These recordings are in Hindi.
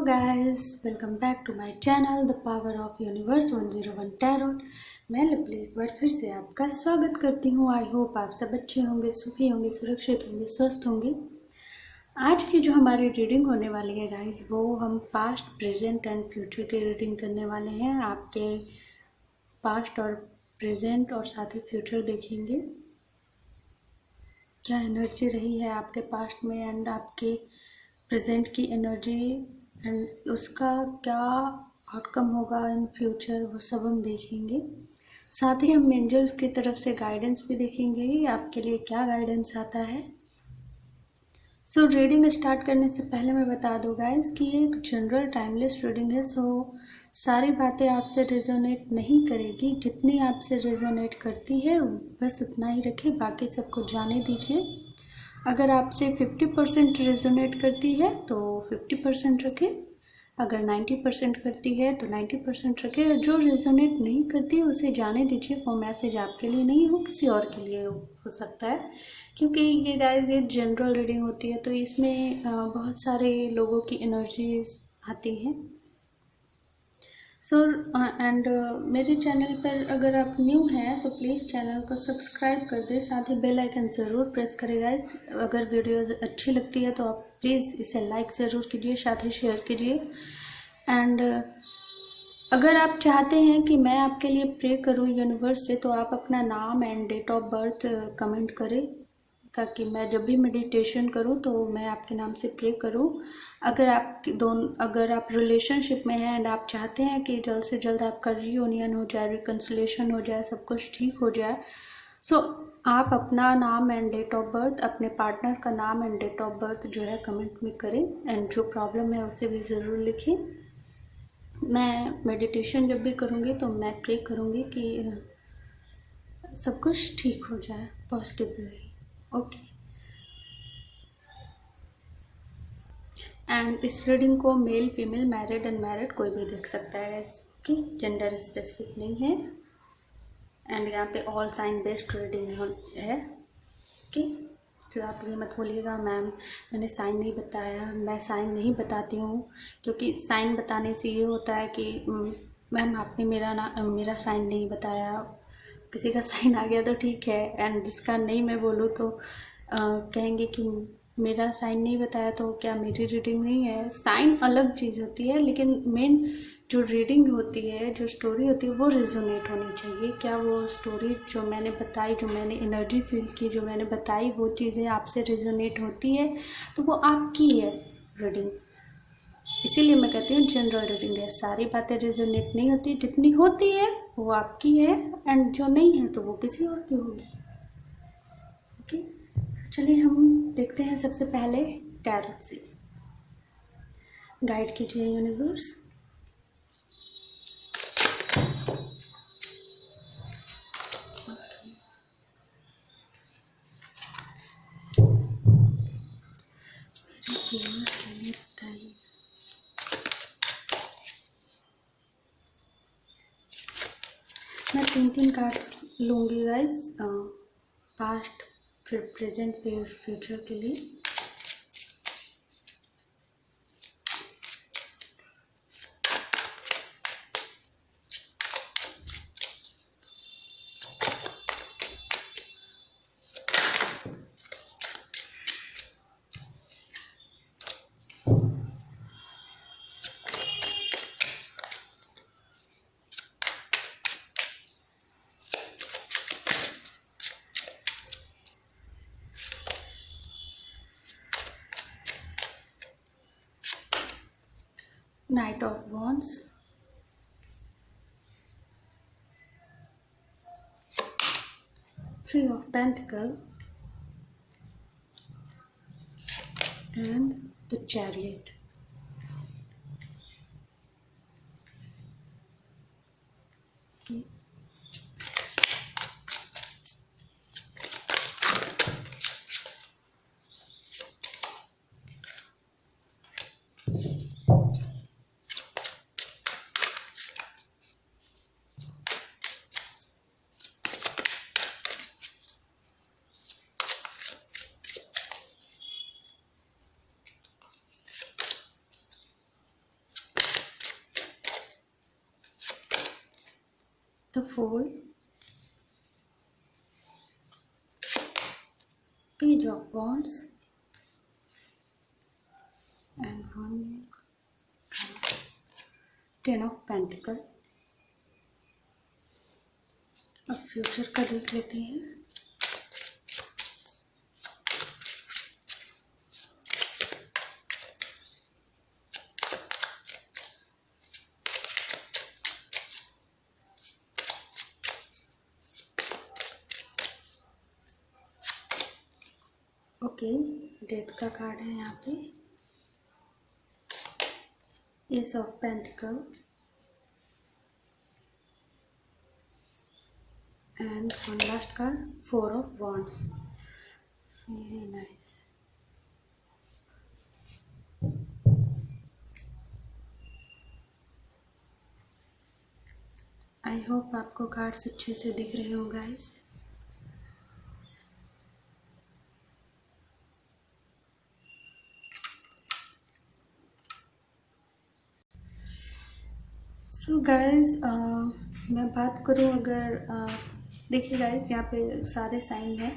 guys, welcome back to my channel The Power of Universe 101 Tarot। मैं लवली एक बार फिर से आपका स्वागत करती हूँ। आई होप आप सब अच्छे होंगे, सुखी होंगे, सुरक्षित होंगे, स्वस्थ होंगे। आज की जो हमारी रीडिंग होने वाली है गाइस, वो हम पास्ट, प्रेजेंट एंड फ्यूचर की रीडिंग करने वाले हैं। आपके पास्ट और प्रेजेंट और साथ ही फ्यूचर देखेंगे, क्या एनर्जी रही है आपके पास्ट में एंड आपके प्रेजेंट की एनर्जी एंड उसका क्या आउटकम होगा इन फ्यूचर, वो सब हम देखेंगे। साथ ही हम एंजल्स की तरफ से गाइडेंस भी देखेंगे, आपके लिए क्या गाइडेंस आता है। सो रीडिंग स्टार्ट करने से पहले मैं बता दूँ गाइस कि ये एक जनरल टाइमलेस रीडिंग है। सो सारी बातें आपसे रेजोनेट नहीं करेगी, जितनी आपसे रेजोनेट करती है बस उतना ही रखें, बाकी सबको जाने दीजिए। अगर आपसे 50% रेजोनेट करती है तो 50% रखें, अगर 90% करती है तो 90% रखें, और जो रेजोनेट नहीं करती है उसे जाने दीजिए। वो मैसेज आपके लिए नहीं, वो किसी और के लिए हो सकता है, क्योंकि ये गाइस ये जनरल रीडिंग होती है तो इसमें बहुत सारे लोगों की एनर्जीज आती हैं। एंड मेरे चैनल पर अगर आप न्यू हैं तो प्लीज़ चैनल को सब्सक्राइब कर दें, साथ ही बेल आइकन ज़रूर प्रेस करें गाइस। अगर वीडियो अच्छी लगती है तो आप प्लीज़ इसे लाइक ज़रूर कीजिए, साथ ही शेयर कीजिए। एंड अगर आप चाहते हैं कि मैं आपके लिए प्रे करूं यूनिवर्स से, तो आप अपना नाम and date of birth comment करें, ताकि मैं जब भी मेडिटेशन करूं तो मैं आपके नाम से प्रे करूं। अगर आप रिलेशनशिप में हैं एंड आप चाहते हैं कि जल्द से जल्द आपका रीयूनियन हो जाए, रिकन्सिलेशन हो जाए, सब कुछ ठीक हो जाए, सो आप अपना नाम एंड डेट ऑफ बर्थ, अपने पार्टनर का नाम एंड डेट ऑफ बर्थ जो है कमेंट में करें, एंड जो प्रॉब्लम है उसे भी ज़रूर लिखें। मैं मेडिटेशन जब भी करूँगी तो मैं प्रे करूँगी कि सब कुछ ठीक हो जाए पॉजिटिवली। ओके, एंड इस रीडिंग को मेल, फीमेल, मैरिड, अनमैरिड कोई भी देख सकता है। ओके, जेंडर स्पेसिफिक नहीं है। एंड यहाँ पे ऑल साइन बेस्ड रीडिंग है। ओके, तो आप ये मत बोलिएगा मैम मैंने साइन नहीं बताया। मैं साइन नहीं बताती हूँ, क्योंकि साइन बताने से ये होता है कि मैम आपने मेरा साइन नहीं बताया। किसी का साइन आ गया तो ठीक है, एंड जिसका नहीं मैं बोलूँ तो कहेंगे कि मेरा साइन नहीं बताया तो क्या मेरी रीडिंग नहीं है। साइन अलग चीज़ होती है, लेकिन मेन जो रीडिंग होती है, जो स्टोरी होती है, वो रिजोनेट होनी चाहिए। क्या वो स्टोरी जो मैंने बताई, जो मैंने एनर्जी फील की, जो मैंने बताई, वो चीज़ें आपसे रिजोनेट होती है तो वो आपकी है रीडिंग। इसीलिए मैं कहती हूँ जनरल रीडिंग है, सारी बातें रिजोनेट नहीं होती, जितनी होती है वो आपकी है, एंड जो नहीं है तो वो किसी और की होगी। ओके, तो चलिए हम देखते हैं। सबसे पहले टैरोट से गाइड कीजिए यूनिवर्स। के लिए बताइए। मैं 3 कार्ड्स लूँगी गाइस, पास्ट, फिर प्रेजेंट, फिर फ्यूचर के लिए। Knight of Wands, Three of Pentacles, and the Chariot. Okay. the Fool, Page of Wands, and one Ten of Pentacles. अब फ्यूचर का देख लेते हैं। ओके, डेथ का कार्ड है यहाँ पे, S of pentacle and one last card, four of wands. Very nice. I hope आपको कार्ड्स अच्छे से दिख रहे हो गाइस। सो गाइस, मैं बात करूँ अगर देखिए गाइस, यहाँ पे सारे साइन हैं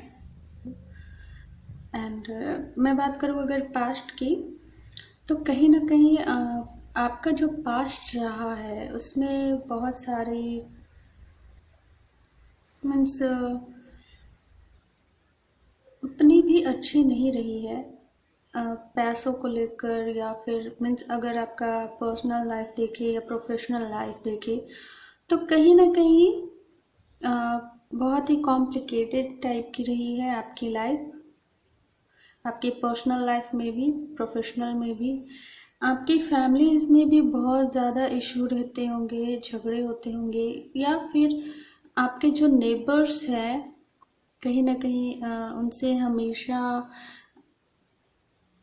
एंड मैं बात करूँ अगर पास्ट की, तो कहीं ना कहीं आपका जो पास्ट रहा है उसमें बहुत सारी मीन्स उतनी भी अच्छी नहीं रही है पैसों को लेकर, या फिर मीन्स अगर आपका पर्सनल लाइफ देखे या प्रोफेशनल लाइफ देखे तो कहीं ना कहीं बहुत ही कॉम्प्लिकेटेड टाइप की रही है आपकी लाइफ, आपकी पर्सनल लाइफ में भी प्रोफेशनल में भी। आपकी फैमिलीज़ में भी बहुत ज़्यादा इशू रहते होंगे, झगड़े होते होंगे, या फिर आपके जो नेबर्स हैं कहीं ना कहीं उनसे हमेशा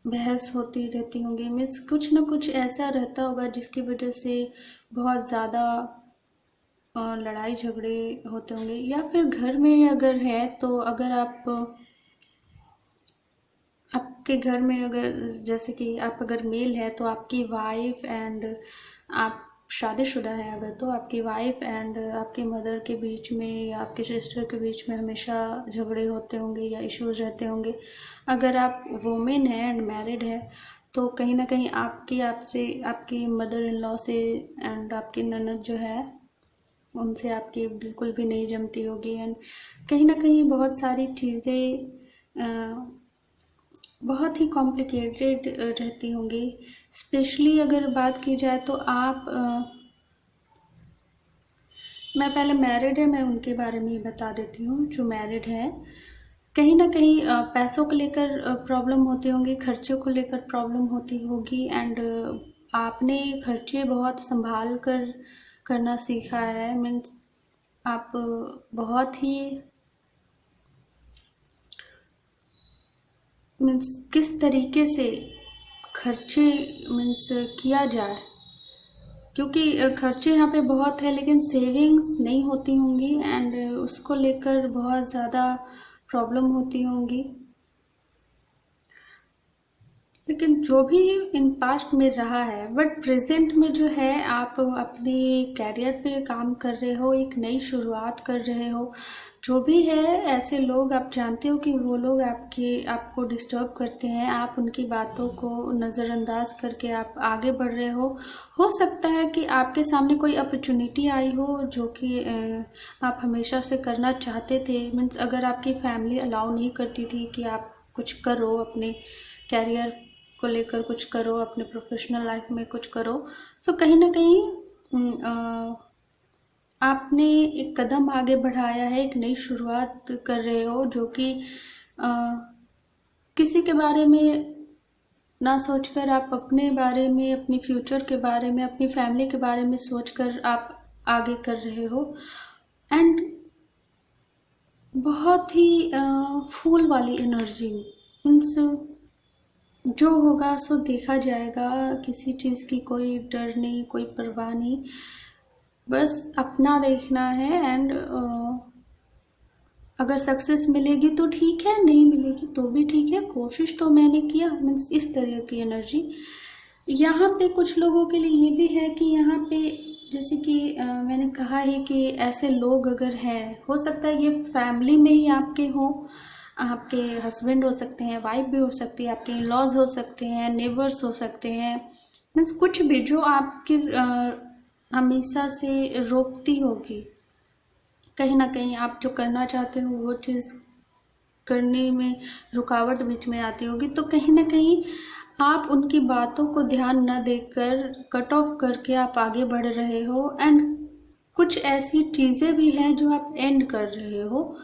बहस होती रहती होंगी। मीन्स कुछ ना कुछ ऐसा रहता होगा जिसकी वजह से बहुत ज़्यादा लड़ाई झगड़े होते होंगे। या फिर घर में अगर है तो अगर आपके घर में अगर जैसे कि आप अगर मेल है तो आपकी वाइफ एंड आप शादीशुदा है अगर, तो आपकी वाइफ एंड आपकी मदर के बीच में या आपके सिस्टर के बीच में हमेशा झगड़े होते होंगे या इश्यूज रहते होंगे। अगर आप वुमेन है एंड मैरिड है तो कहीं ना कहीं आपकी मदर इन लॉ से एंड आपकी ननद जो है उनसे आपकी बिल्कुल भी नहीं जमती होगी, एंड कहीं ना कहीं बहुत सारी चीज़ें बहुत ही कॉम्प्लिकेटेड रहती होंगी। स्पेशली अगर बात की जाए तो मैं पहले मैरिड है, मैं उनके बारे में ही बता देती हूँ। जो मैरिड है कहीं ना कहीं पैसों को लेकर प्रॉब्लम होती होंगी, खर्चे को लेकर प्रॉब्लम होती होगी, एंड आपने खर्चे बहुत संभाल कर करना सीखा है। मीन्स आप बहुत ही मीन्स किस तरीके से खर्चे मीन्स किया जाए, क्योंकि खर्चे यहाँ पे बहुत है लेकिन सेविंग्स नहीं होती होंगी एंड उसको लेकर बहुत ज़्यादा प्रॉब्लम होती होंगी। लेकिन जो भी इन पास्ट में रहा है, बट प्रेजेंट में जो है आप अपने कैरियर पे काम कर रहे हो, एक नई शुरुआत कर रहे हो। जो भी है ऐसे लोग आप जानते हो कि वो लोग आपको डिस्टर्ब करते हैं, आप उनकी बातों को नज़रअंदाज करके आप आगे बढ़ रहे हो सकता है कि आपके सामने कोई अपॉर्चुनिटी आई हो जो कि आप हमेशा से करना चाहते थे। मीन्स अगर आपकी फैमिली अलाउ नहीं करती थी कि आप कुछ करो, अपने कैरियर को लेकर कुछ करो, अपने प्रोफेशनल लाइफ में कुछ करो, सो कहीं ना कहीं आपने एक कदम आगे बढ़ाया है, एक नई शुरुआत कर रहे हो जो कि किसी के बारे में ना सोचकर आप अपने बारे में, अपनी फ्यूचर के बारे में, अपनी फैमिली के बारे में सोचकर आप आगे कर रहे हो। एंड बहुत ही फूल वाली एनर्जी, मीन्स जो होगा सो देखा जाएगा, किसी चीज़ की कोई डर नहीं, कोई परवाह नहीं, बस अपना देखना है। एंड अगर सक्सेस मिलेगी तो ठीक है, नहीं मिलेगी तो भी ठीक है, कोशिश तो मैंने किया। मीन्स इस तरह की एनर्जी यहाँ पे कुछ लोगों के लिए ये भी है कि यहाँ पे जैसे कि मैंने कहा है कि ऐसे लोग अगर हैं, हो सकता है ये फैमिली में ही आपके हों, आपके हस्बैंड हो सकते हैं, वाइफ भी हो सकती है, आपके इन लॉज हो सकते हैं, नेबर्स हो सकते हैं, मीन्स कुछ भी जो आपकी हमेशा से रोकती होगी, कहीं ना कहीं आप जो करना चाहते हो वो चीज़ करने में रुकावट बीच में आती होगी, तो कहीं ना कहीं आप उनकी बातों को ध्यान न देकर कट ऑफ करके आप आगे बढ़ रहे हो। एंड कुछ ऐसी चीज़ें भी हैं जो आप एंड कर रहे हो,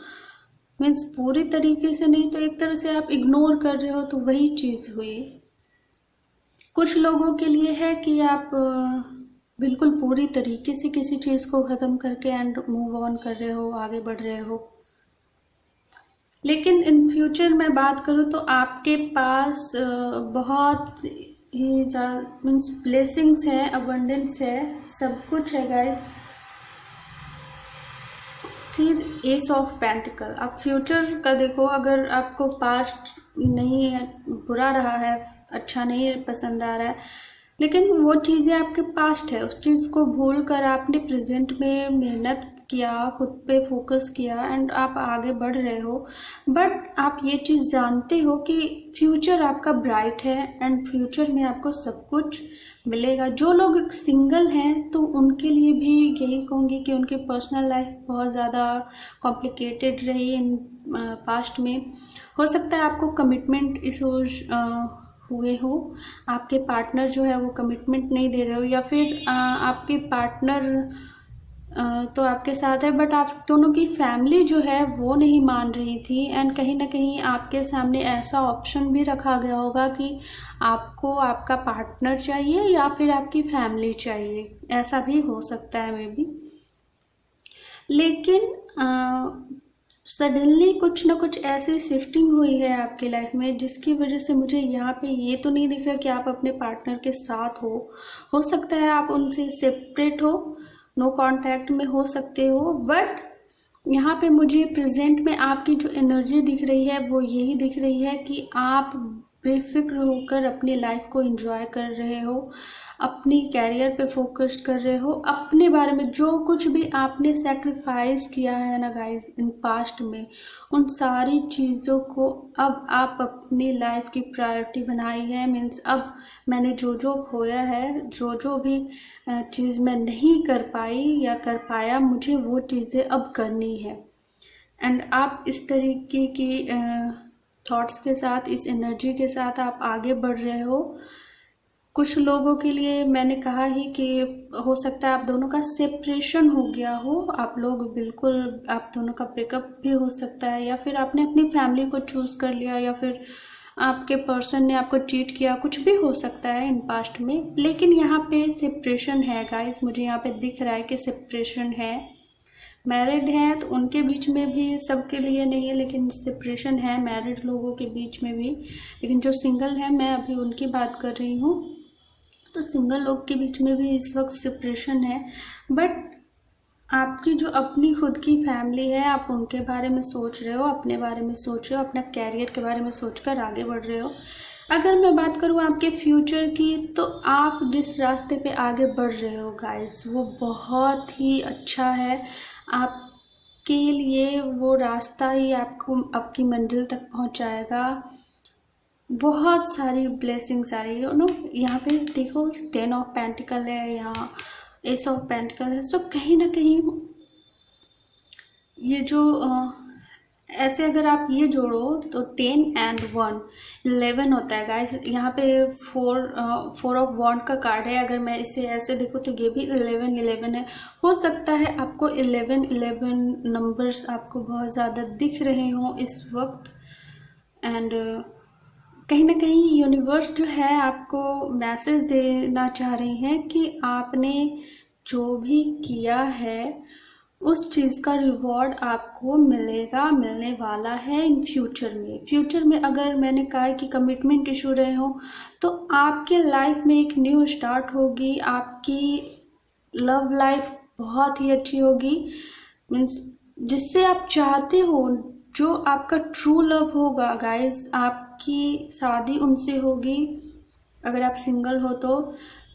मीन्स पूरी तरीके से नहीं तो एक तरह से आप इग्नोर कर रहे हो, तो वही चीज़ हुई। कुछ लोगों के लिए है कि आप बिल्कुल पूरी तरीके से किसी चीज़ को ख़त्म करके एंड मूव ऑन कर रहे हो, आगे बढ़ रहे हो। लेकिन इन फ्यूचर में बात करूँ तो आपके पास बहुत ही ज़्यादा मीन्स ब्लेसिंग्स है, अबंडेंस है, सब कुछ है guys. See ace of pentacle, आप फ्यूचर का देखो, अगर आपको पास्ट नहीं है, बुरा रहा है, अच्छा नहीं पसंद आ रहा है, लेकिन वो चीज़ें आपके पास्ट है, उस चीज़ को भूल कर आपने प्रेजेंट में मेहनत किया, खुद पे फोकस किया एंड आप आगे बढ़ रहे हो। बट आप ये चीज़ जानते हो कि फ्यूचर आपका ब्राइट है एंड फ्यूचर में आपको सब कुछ मिलेगा। जो लोग सिंगल हैं तो उनके लिए भी यही कहूँगी कि उनकी पर्सनल लाइफ बहुत ज़्यादा कॉम्प्लिकेटेड रही इन पास्ट में। हो सकता है आपको कमिटमेंट इशूज हुए हो, आपके पार्टनर जो है वो कमिटमेंट नहीं दे रहे हो, या फिर आपके पार्टनर तो आपके साथ है बट आप दोनों की फैमिली जो है वो नहीं मान रही थी। एंड कहीं ना कहीं आपके सामने ऐसा ऑप्शन भी रखा गया होगा कि आपको आपका पार्टनर चाहिए या फिर आपकी फैमिली चाहिए, ऐसा भी हो सकता है मे बी। लेकिन सडनली कुछ ना कुछ ऐसी शिफ्टिंग हुई है आपकी लाइफ में जिसकी वजह से मुझे यहाँ पे ये तो नहीं दिख रहा कि आप अपने पार्टनर के साथ हो सकता है आप उनसे सेपरेट हो, नो कांटेक्ट में हो सकते हो, बट यहाँ पे मुझे प्रेजेंट में आपकी जो एनर्जी दिख रही है वो यही दिख रही है कि आप बेफिक्र होकर अपनी लाइफ को एंजॉय कर रहे हो, अपनी कैरियर पे फोकस कर रहे हो, अपने बारे में जो कुछ भी आपने सेक्रीफाइस किया है ना गाइस इन पास्ट में, उन सारी चीज़ों को अब आप अपनी लाइफ की प्रायोरिटी बनाई है। मीन्स अब मैंने जो जो खोया है, जो जो भी चीज़ मैं नहीं कर पाई या कर पाया, मुझे वो चीज़ें अब करनी है। एंड आप इस तरीके की थॉट्स के साथ, इस एनर्जी के साथ आप आगे बढ़ रहे हो। कुछ लोगों के लिए मैंने कहा ही कि हो सकता है आप दोनों का सेपरेशन हो गया हो, आप लोग बिल्कुल, आप दोनों का ब्रेकअप भी हो सकता है, या फिर आपने अपनी फैमिली को चूज़ कर लिया, या फिर आपके पर्सन ने आपको चीट किया, कुछ भी हो सकता है इन पास्ट में। लेकिन यहाँ पे सेपरेशन है गाइस, मुझे यहाँ पे दिख रहा है कि सेपरेशन है। मैरिड हैं तो उनके बीच में भी, सबके लिए नहीं है लेकिन सेपरेशन है मैरिड लोगों के बीच में भी। लेकिन जो सिंगल है, मैं अभी उनकी बात कर रही हूँ, तो सिंगल लोग के बीच में भी इस वक्त सेपरेशन है। बट आपकी जो अपनी खुद की फैमिली है, आप उनके बारे में सोच रहे हो, अपने बारे में सोच रहे हो, अपना कैरियर के बारे में सोचकर आगे बढ़ रहे हो। अगर मैं बात करूँ आपके फ्यूचर की, तो आप जिस रास्ते पे आगे बढ़ रहे हो गाइस वो बहुत ही अच्छा है। आपके लिए वो रास्ता ही आपको आपकी मंजिल तक पहुंचाएगा। बहुत सारी ब्लेसिंग्स आ रही है नो, यहाँ पे देखो 10 ऑफ पेंटिकल है, यहाँ एस ऑफ पेंटिकल है। सो कहीं ना कहीं ये जो ऐसे अगर आप ये जोड़ो तो 10 एंड 1 11 होता है गाइस। यहाँ पे 4 ऑफ वॉन्ड का कार्ड है, अगर मैं इसे ऐसे देखूँ तो ये भी 11 है। हो सकता है आपको 11 नंबर्स आपको बहुत ज़्यादा दिख रहे हों इस वक्त। एंड कहीं ना कहीं यूनिवर्स जो है आपको मैसेज देना चाह रही हैं कि आपने जो भी किया है उस चीज़ का रिवॉर्ड आपको मिलेगा, मिलने वाला है इन फ्यूचर में। फ्यूचर में अगर मैंने कहा है कि कमिटमेंट इशू रहे हो तो आपके लाइफ में एक न्यू स्टार्ट होगी, आपकी लव लाइफ बहुत ही अच्छी होगी। मीन्स जिससे आप चाहते हो, जो आपका ट्रू लव होगा गाइस, आपकी शादी उनसे होगी। अगर आप सिंगल हो तो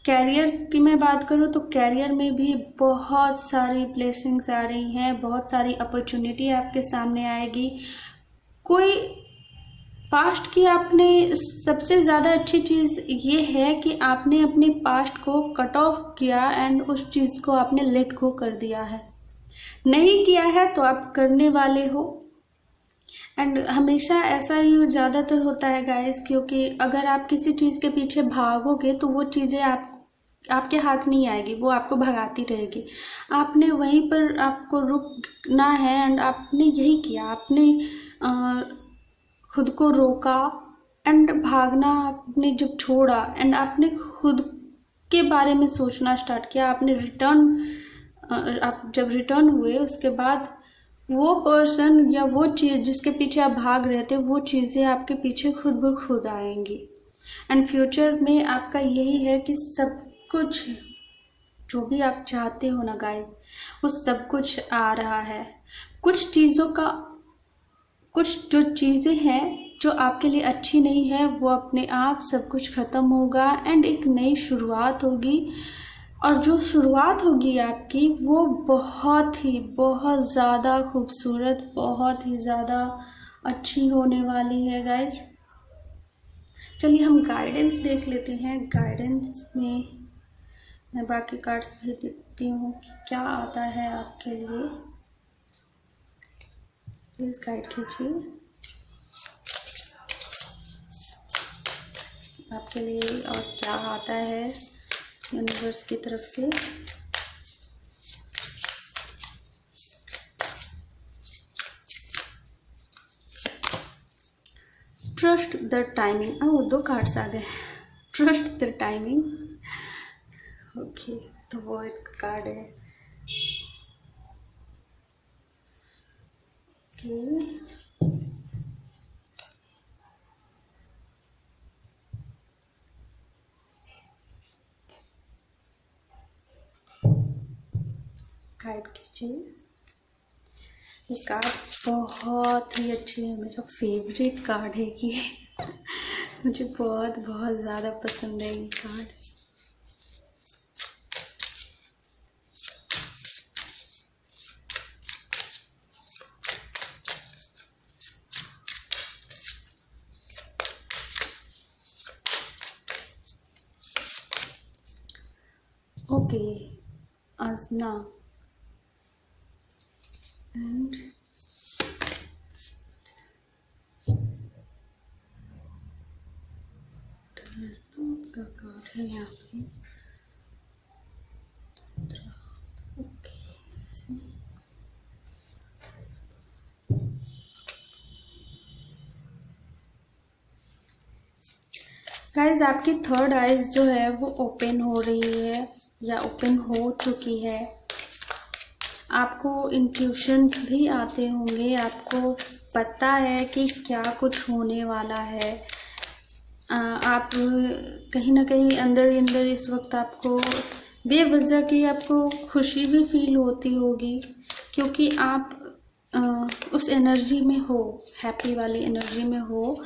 कैरियर की मैं बात करूँ तो कैरियर में भी बहुत सारी ब्लेसिंग्स आ रही हैं, बहुत सारी अपॉर्चुनिटी आपके सामने आएगी। कोई पास्ट की आपने सबसे ज़्यादा अच्छी चीज़ ये है कि आपने अपने पास्ट को कट ऑफ किया एंड उस चीज़ को आपने लेट गो कर दिया है। नहीं किया है तो आप करने वाले हो। एंड हमेशा ऐसा ही ज़्यादातर होता है गाइस, क्योंकि अगर आप किसी चीज़ के पीछे भागोगे तो वो चीज़ें आपके हाथ नहीं आएगी, वो आपको भगाती रहेगी। आपने वहीं पर आपको रुकना है एंड आपने यही किया, आपने खुद को रोका एंड भागना आपने जब छोड़ा एंड आपने खुद के बारे में सोचना स्टार्ट किया, आपने आप जब रिटर्न हुए उसके बाद वो पर्सन या वो चीज़ जिसके पीछे आप भाग रहे थे वो चीज़ें आपके पीछे खुद ब खुद आएंगी। एंड फ्यूचर में आपका यही है कि सब कुछ जो भी आप चाहते हो ना गाइस, वो सब कुछ आ रहा है। कुछ चीज़ों का, कुछ जो चीज़ें हैं जो आपके लिए अच्छी नहीं है वो अपने आप सब कुछ ख़त्म होगा एंड एक नई शुरुआत होगी। और जो शुरुआत होगी आपकी वो बहुत ज़्यादा खूबसूरत, बहुत ही ज़्यादा अच्छी होने वाली है गाइस। चलिए हम गाइडेंस देख लेते हैं। गाइडेंस में मैं बाकी कार्ड्स भी देखती हूँ कि क्या आता है आपके लिए। प्लीज़ गाइड कीजिए आपके लिए और क्या आता है यूनिवर्स की तरफ से। Trust the timing. Oh, 2 cards आ गए। Trust the timing. ओके, तो वो एक कार्ड है। ओके, गाइड कीजिए। ये कार्ड्स बहुत ही अच्छे हैं, मेरा फेवरेट कार्ड है ये। मुझे बहुत ज़्यादा पसंद है ये कार्ड। ओके, आजना एंड का कार्ड है यहाँ पे। ओके, गाइज आपकी थर्ड आइज जो है वो ओपन हो रही है या ओपन हो चुकी है। आपको इंट्यूशन भी आते होंगे, आपको पता है कि क्या कुछ होने वाला है। आप कहीं ना कहीं अंदर ही अंदर इस वक्त आपको बेवजह की आपको खुशी भी फील होती होगी, क्योंकि आप उस एनर्जी में हो, हैप्पी वाली एनर्जी में हो,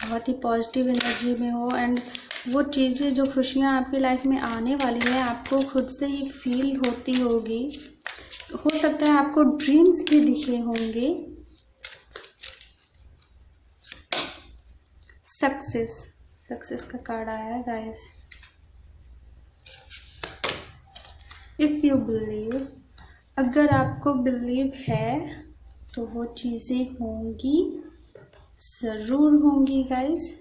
बहुत ही पॉजिटिव एनर्जी में हो। एंड वो चीज़ें, जो खुशियाँ आपकी लाइफ में आने वाली है, आपको खुद से ही फील होती होगी। हो सकता है आपको ड्रीम्स भी दिखे होंगे। सक्सेस का कार्ड आया है गाइस। इफ़ यू बिलीव, अगर आपको बिलीव है तो वो चीज़ें होंगी, ज़रूर होंगी गाइस।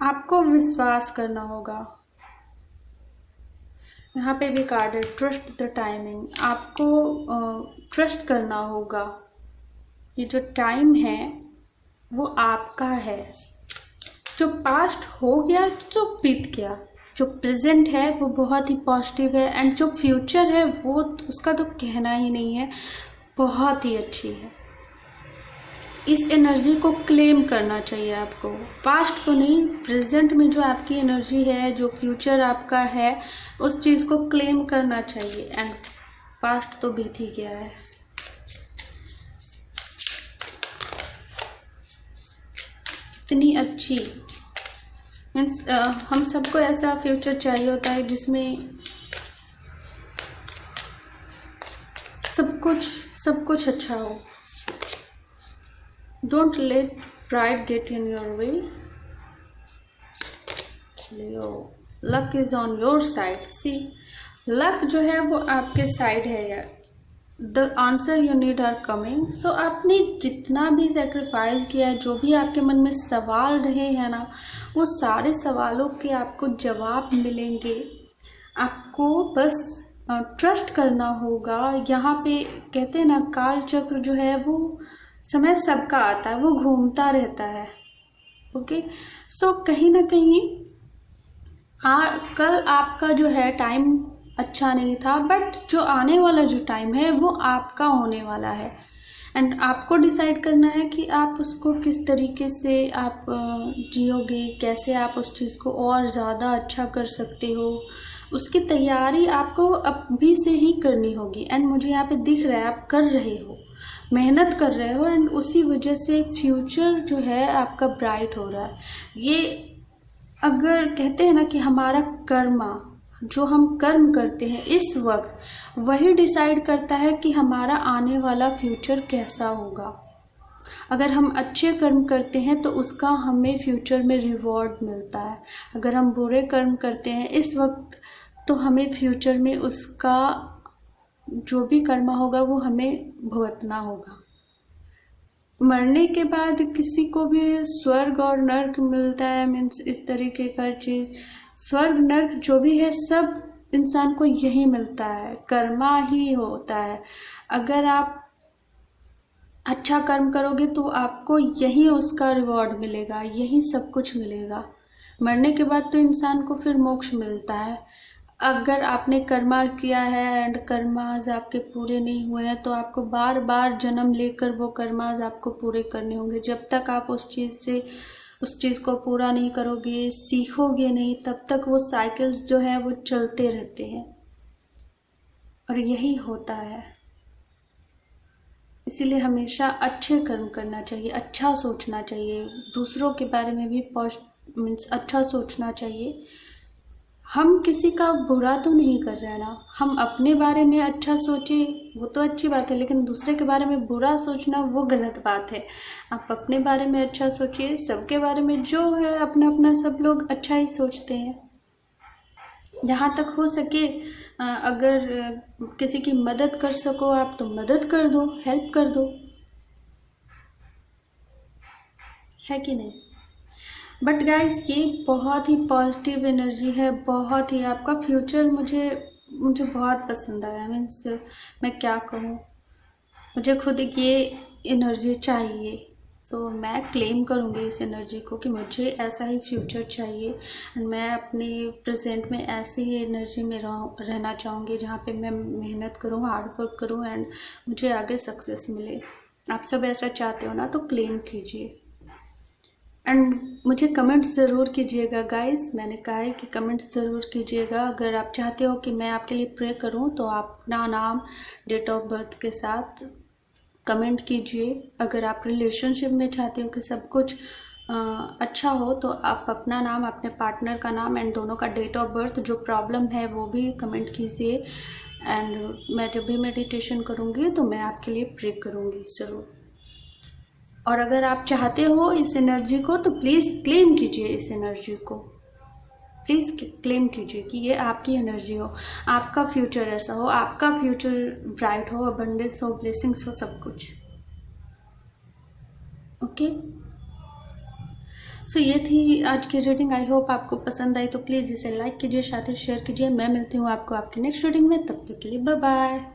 आपको विश्वास करना होगा। यहाँ पे भी कार्ड है ट्रस्ट द टाइमिंग। आपको ट्रस्ट करना होगा। ये जो टाइम है वो आपका है। जो पास्ट हो गया जो बीत गया, जो प्रेजेंट है वो बहुत ही पॉजिटिव है एंड जो फ्यूचर है वो उसका तो कहना ही नहीं है, बहुत ही अच्छी है। इस एनर्जी को क्लेम करना चाहिए आपको, पास्ट को नहीं, प्रेजेंट में जो आपकी एनर्जी है, जो फ्यूचर आपका है, उस चीज़ को क्लेम करना चाहिए। एंड पास्ट तो बीत ही गया है। इतनी अच्छी मीन्स हम सबको ऐसा फ्यूचर चाहिए होता है जिसमें सब कुछ अच्छा हो। Don't let pride get in your way. Leo, luck is on your side. See, luck जो है वो आपके साइड है यार। The answer you need are coming. So आपने जितना भी सेक्रीफाइस किया है, जो भी आपके मन में सवाल रहे हैं ना, वो सारे सवालों के आपको जवाब मिलेंगे। आपको बस ट्रस्ट करना होगा। यहाँ पे कहते हैं ना, काल चक्र जो है वो समय सबका आता है, वो घूमता रहता है। ओके, सो कहीं ना कहीं कल आपका जो है टाइम अच्छा नहीं था, बट जो आने वाला जो टाइम है वो आपका होने वाला है। एंड आपको डिसाइड करना है कि आप उसको किस तरीके से आप जियोगे, कैसे आप उस चीज़ को और ज़्यादा अच्छा कर सकते हो। उसकी तैयारी आपको अभी से ही करनी होगी। एंड मुझे यहाँ पे दिख रहा है आप कर रहे हो, मेहनत कर रहे हो, एंड उसी वजह से फ्यूचर जो है आपका ब्राइट हो रहा है। ये अगर कहते हैं ना कि हमारा कर्मा, जो हम कर्म करते हैं इस वक्त, वही डिसाइड करता है कि हमारा आने वाला फ्यूचर कैसा होगा। अगर हम अच्छे कर्म करते हैं तो उसका हमें फ्यूचर में रिवॉर्ड मिलता है। अगर हम बुरे कर्म करते हैं इस वक्त तो हमें फ्यूचर में उसका जो भी कर्म होगा वो हमें भुगतना होगा। मरने के बाद किसी को भी स्वर्ग और नर्क मिलता है, मीन्स इस तरीके का चीज़। स्वर्ग नर्क जो भी है सब इंसान को यही मिलता है, कर्मा ही होता है। अगर आप अच्छा कर्म करोगे तो आपको यही उसका रिवॉर्ड मिलेगा, यही सब कुछ मिलेगा। मरने के बाद तो इंसान को फिर मोक्ष मिलता है। अगर आपने कर्मा किया है एंड कर्माज आपके पूरे नहीं हुए हैं तो आपको बार बार जन्म लेकर वो कर्माज आपको पूरे करने होंगे। जब तक आप उस चीज़ को पूरा नहीं करोगे, सीखोगे नहीं, तब तक वो साइकिल्स जो है वो चलते रहते हैं। और यही होता है। इसीलिए हमेशा अच्छे कर्म करना चाहिए, अच्छा सोचना चाहिए, दूसरों के बारे में भी मीन्स अच्छा सोचना चाहिए। हम किसी का बुरा तो नहीं कर रहे हैं ना, हम अपने बारे में अच्छा सोचे वो तो अच्छी बात है, लेकिन दूसरे के बारे में बुरा सोचना वो गलत बात है। आप अपने बारे में अच्छा सोचिए, सबके बारे में जो है अपना अपना सब लोग अच्छा ही सोचते हैं। जहाँ तक हो सके अगर किसी की मदद कर सको आप तो मदद कर दो, हेल्प कर दो, है कि नहीं। बट गाइज ये बहुत ही पॉजिटिव एनर्जी है, बहुत ही आपका फ्यूचर मुझे बहुत पसंद आया। मीन्स मैं क्या कहूँ, मुझे खुद ये एनर्जी चाहिए। सो मैं क्लेम करूँगी इस एनर्जी को कि मुझे ऐसा ही फ्यूचर चाहिए। एंड मैं अपने प्रेजेंट में ऐसे ही एनर्जी में रहना चाहूँगी जहाँ पे मैं मेहनत करूँ, हार्ड वर्क करूँ एंड मुझे आगे सक्सेस मिले। आप सब ऐसा चाहते हो ना, तो क्लेम कीजिए एंड मुझे कमेंट्स ज़रूर कीजिएगा गाइस। मैंने कहा है कि कमेंट्स ज़रूर कीजिएगा। अगर आप चाहते हो कि मैं आपके लिए प्रे करूं तो आप अपना नाम, डेट ऑफ बर्थ के साथ कमेंट कीजिए। अगर आप रिलेशनशिप में चाहते हो कि सब कुछ अच्छा हो तो आप अपना नाम, अपने पार्टनर का नाम एंड दोनों का डेट ऑफ बर्थ, जो प्रॉब्लम है वो भी कमेंट कीजिए। एंड मैं जब भी मेडिटेशन करूँगी तो मैं आपके लिए प्रे करूँगी ज़रूर। और अगर आप चाहते हो इस एनर्जी को तो प्लीज़ क्लेम कीजिए, इस एनर्जी को प्लीज़ क्लेम कीजिए कि ये आपकी एनर्जी हो, आपका फ्यूचर ऐसा हो, आपका फ्यूचर ब्राइट हो, अबंडेंस हो, ब्लेसिंग्स हो, सब कुछ। ओके, सो ये थी आज की रीडिंग। आई होप आपको पसंद आई, तो प्लीज़ इसे लाइक कीजिए, साथ ही शेयर कीजिए। मैं मिलती हूँ आपको आपकी नेक्स्ट रीडिंग में, तब तक के लिए बाय बाय।